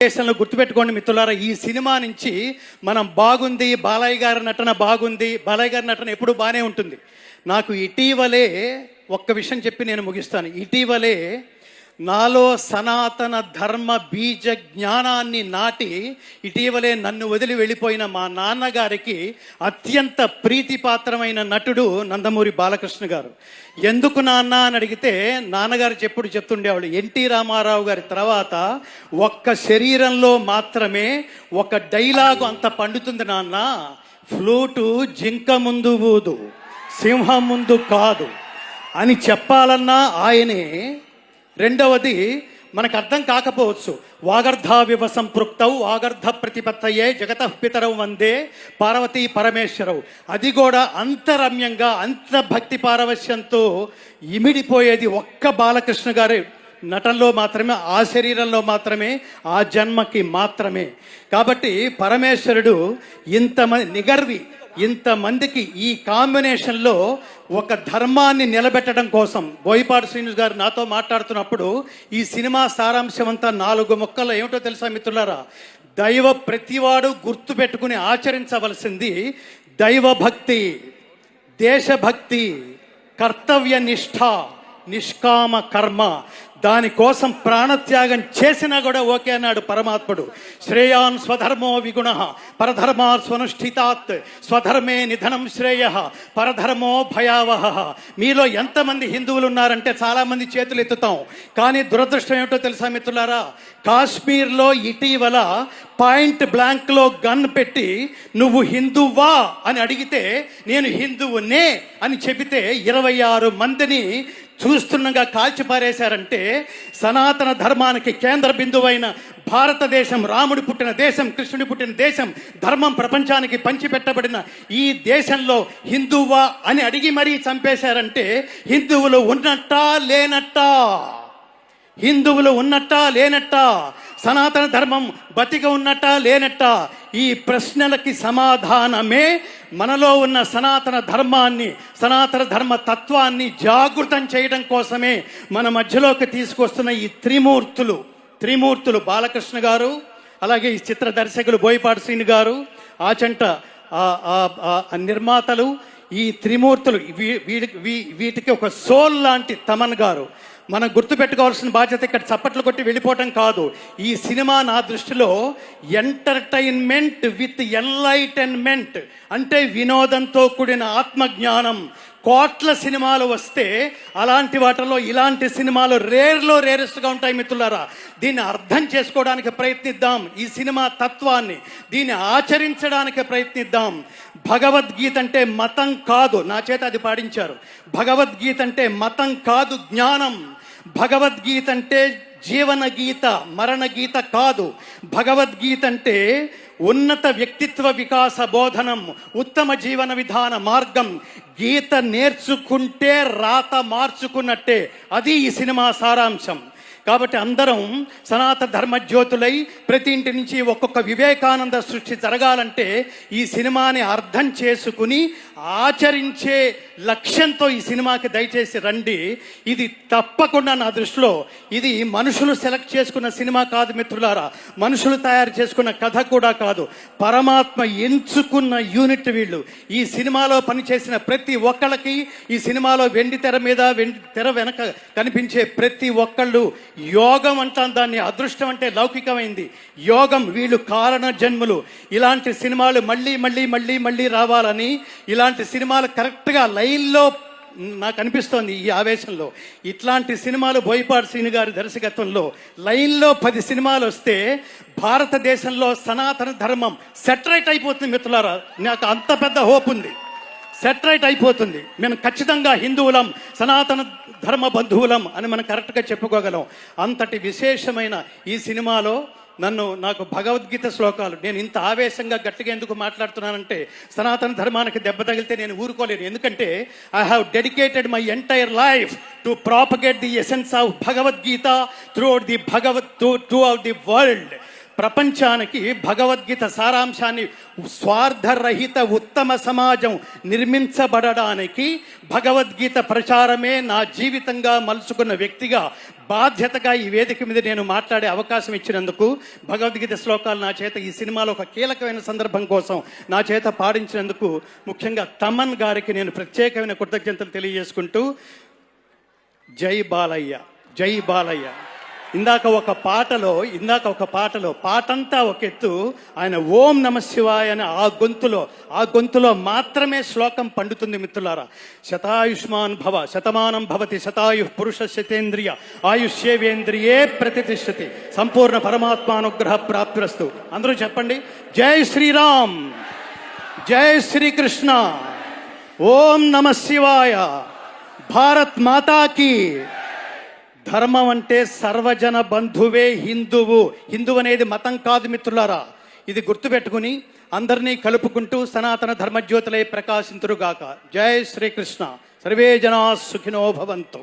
దేశంలో గుర్తుపెట్టుకోండి మిత్రులారా, ఈ సినిమా నుంచి మనం బాగుంది, బాలయ్య గారి నటన బాగుంది, బాలయ్య గారి నటన ఎప్పుడు బాగానే ఉంటుంది. నాకు ఇటీవలే ఒక్క విషయం చెప్పి నేను ముగిస్తాను. ఇటీవలే నాలో సనాతన ధర్మ బీజ జ్ఞానాన్ని నాటి ఇటీవలే నన్ను వదిలి వెళ్ళిపోయిన మా నాన్నగారికి అత్యంత ప్రీతిపాత్రమైన నటుడు నందమూరి బాలకృష్ణ గారు. ఎందుకు నాన్న అని అడిగితే నాన్నగారు చెప్తుండేవాళ్ళు, ఎన్టీ రామారావు గారి తర్వాత ఒక్క శరీరంలో మాత్రమే ఒక డైలాగు అంత పండుతుంది నాన్న, ఫ్లూటు జింక ముందు ఊదు సింహం ముందు కాదు అని చెప్పాలన్నా ఆయనే. రెండవది మనకు అర్థం కాకపోవచ్చు, వాగర్ధావివ సంపృక్తౌ వాగర్ధ ప్రతిపత్తయే జగతః పితరౌ వందే పార్వతీ పరమేశ్వరవు. అది కూడా అంతరమ్యంగా అంత భక్తి పారవశ్యంతో ఇమిడిపోయేది ఒక్క బాలకృష్ణ గారి నటనలో మాత్రమే, ఆ శరీరంలో మాత్రమే, ఆ జన్మకి మాత్రమే. కాబట్టి పరమేశ్వరుడు ఇంతమందికి ఈ కాంబినేషన్లో ఒక ధర్మాన్ని నిలబెట్టడం కోసం బోయపాటి శ్రీనివాస్ గారు నాతో మాట్లాడుతున్నప్పుడు ఈ సినిమా సారాంశం అంతా 4 ముక్కల్లో ఏమిటో తెలుసా మిత్రులారా? ప్రతివాడు గుర్తు పెట్టుకుని ఆచరించవలసింది దైవభక్తి, దేశభక్తి, కర్తవ్య నిష్ఠ, నిష్కామ కర్మ. దానికోసం ప్రాణత్యాగం చేసినా కూడా ఓకే అన్నాడు పరమాత్ముడు. శ్రేయాన్ స్వధర్మో విగుణ పరధర్మా స్వనుష్ఠితాత్ స్వధర్మే నిధనం శ్రేయ పరధర్మో భయావహ. మీలో ఎంతమంది హిందువులు ఉన్నారంటే చాలామంది చేతులు ఎత్తుతాం. కానీ దురదృష్టం ఏమిటో తెలుసా మిత్రులారా? కాశ్మీర్లో ఇటీవల పాయింట్ బ్లాంక్లో గన్ పెట్టి నువ్వు హిందువా అని అడిగితే నేను హిందువునే అని చెబితే 26 మందిని చూస్తుండగా కాల్చిపారేశారంటే సనాతన ధర్మానికి కేంద్ర బిందువైన భారతదేశం, రాముడు పుట్టిన దేశం, కృష్ణుడి పుట్టిన దేశం, ధర్మం ప్రపంచానికి పంచిపెట్టబడిన ఈ దేశంలో హిందువా అని అడిగి మరీ చంపేశారంటే హిందువులు ఉన్నట్టా లేనట్టా? హిందువులు ఉన్నట్టా లేనట్టా? సనాతన ధర్మం బతిక ఉన్నట్టా లేనట్టా? ఈ ప్రశ్నలకి సమాధానమే మనలో ఉన్న సనాతన ధర్మాన్ని, సనాతన ధర్మ తత్వాన్ని జాగృతం చేయడం కోసమే మన మధ్యలోకి తీసుకొస్తున్న ఈ త్రిమూర్తులు బాలకృష్ణ గారు, అలాగే ఈ చిత్ర దర్శకులు బోయపాటి శ్రీని గారు, ఆచంట నిర్మాతలు, ఈ త్రిమూర్తులు వీటికి ఒక సోల్ లాంటి తమన్ గారు. మనం గుర్తుపెట్టుకోవాల్సిన బాధ్యత ఇక్కడ చప్పట్లు కొట్టి వెళ్ళిపోవటం కాదు. ఈ సినిమా నా దృష్టిలో ఎంటర్టైన్మెంట్ విత్ ఎన్లైటన్మెంట్, అంటే వినోదంతో కూడిన ఆత్మజ్ఞానం. కోట్ల సినిమాలు వస్తే అలాంటి వాటిలో ఇలాంటి సినిమాలు రేరెస్ట్గా ఉంటాయి మిత్రులారా. దీన్ని అర్థం చేసుకోవడానికి ప్రయత్నిద్దాం, ఈ సినిమా తత్వాన్ని దీన్ని ఆచరించడానికి ప్రయత్నిద్దాం. భగవద్గీత అంటే మతం కాదు, నా చేత అది పాడించారు. భగవద్గీత అంటే మతం కాదు, జ్ఞానం. భగవద్గీత అంటే జీవన గీత, మరణ గీత కాదు. భగవద్గీత అంటే ఉన్నత వ్యక్తిత్వ వికాస బోధనం, ఉత్తమ జీవన విధాన మార్గం. గీత నేర్చుకుంటే రాత మార్చుకున్నట్టే. అది ఈ సినిమా సారాంశం. కాబట్టి అందరం సనాతన ధర్మజ్యోతులై ప్రతి ఇంటి నుంచి ఒక్కొక్క వివేకానంద సృష్టి జరగాలంటే ఈ సినిమాని అర్థం చేసుకుని ఆచరించే లక్ష్యంతో ఈ సినిమాకి దయచేసి రండి. ఇది తప్పకుండా నా దృష్టిలో ఇది మనుషులు సెలెక్ట్ చేసుకున్న సినిమా కాదు మిత్రులారా, మనుషులు తయారు చేసుకున్న కథ కూడా కాదు, పరమాత్మ ఎంచుకున్న యూనిట్ వీళ్ళు. ఈ సినిమాలో పనిచేసిన ప్రతి ఒక్కళ్ళకి, ఈ సినిమాలో వెండి తెర మీద, వెండి తెర వెనక కనిపించే ప్రతి ఒక్కళ్ళు యోగం అంటాం దాన్ని. అదృష్టం అంటే లౌకికమైంది, యోగం. వీళ్ళు కారణ జన్ములు. ఇలాంటి సినిమాలు మళ్ళీ మళ్ళీ మళ్ళీ మళ్ళీ రావాలని, ఇలాంటి సినిమాలు కరెక్ట్గా లైన్లో నాకు అనిపిస్తోంది. ఈ ఆవేశంలో ఇట్లాంటి సినిమాలు బోయపాటి శ్రీని గారి దర్శకత్వంలో లైన్లో 10 సినిమాలు వస్తే భారతదేశంలో సనాతన ధర్మం సెటరైట్ అయిపోతుంది మిత్రులారా. నాకు అంత పెద్ద హోప్ ఉంది, సెటరైట్ అయిపోతుంది. మేము ఖచ్చితంగా హిందువులం, సనాతన ధర్మ బంధువులం అని మనం కరెక్ట్గా చెప్పుకోగలం. అంతటి విశేషమైన ఈ సినిమాలో నాకు భగవద్గీత శ్లోకాలు, నేను ఇంత ఆవేశంగా గట్టిగా ఎందుకు మాట్లాడుతున్నానంటే సనాతన ధర్మానికి దెబ్బ తగిలితే నేను ఊరుకోలేను. ఎందుకంటే I have dedicated my entire life to propagate the essence of Bhagavad Gita through out the world. ప్రపంచానికి భగవద్గీత సారాంశాన్ని స్వార్థరహిత ఉత్తమ సమాజం నిర్మించబడడానికి భగవద్గీత ప్రచారమే నా జీవితంగా మలుచుకున్న వ్యక్తిగా బాధ్యతగా ఈ వేదిక మీద నేను మాట్లాడే అవకాశం ఇచ్చినందుకు, భగవద్గీత శ్లోకాలు నా చేత ఈ సినిమాలో ఒక కీలకమైన సందర్భం కోసం నా చేత పాడించినందుకు ముఖ్యంగా తమన్ గారికి నేను ప్రత్యేకమైన కృతజ్ఞతలు తెలియజేసుకుంటూ, జై బాలయ్య, జై బాలయ్య. ఇందాక ఒక పాటలో పాటంతా ఒక ఎత్తు, ఆయన ఓం నమ శివాయ అని ఆ గొంతులో మాత్రమే శ్లోకం పండుతుంది మిత్రులారా. శతాయుష్మాన్ భవ, శతమానం భవతి, శతాయు పురుష శతేంద్రియ ఆయుష్యేవేంద్రియే ప్రతిష్టతి, సంపూర్ణ పరమాత్మానుగ్రహ ప్రాప్తిరస్తు. అందరూ చెప్పండి, జై శ్రీరామ్, జై శ్రీకృష్ణ, ఓం నమ శివాయ, భారత్ మాతాకి. ధర్మం అంటే సర్వజన బంధువే హిందువు. హిందువు అనేది మతం కాదు మిత్రులారా. ఇది గుర్తుపెట్టుకుని అందరినీ కలుపుకుంటూ సనాతన ధర్మజ్యోతులై ప్రకాశింతురుగాక. జై శ్రీకృష్ణ. సర్వే జనా సుఖినో భవంతు.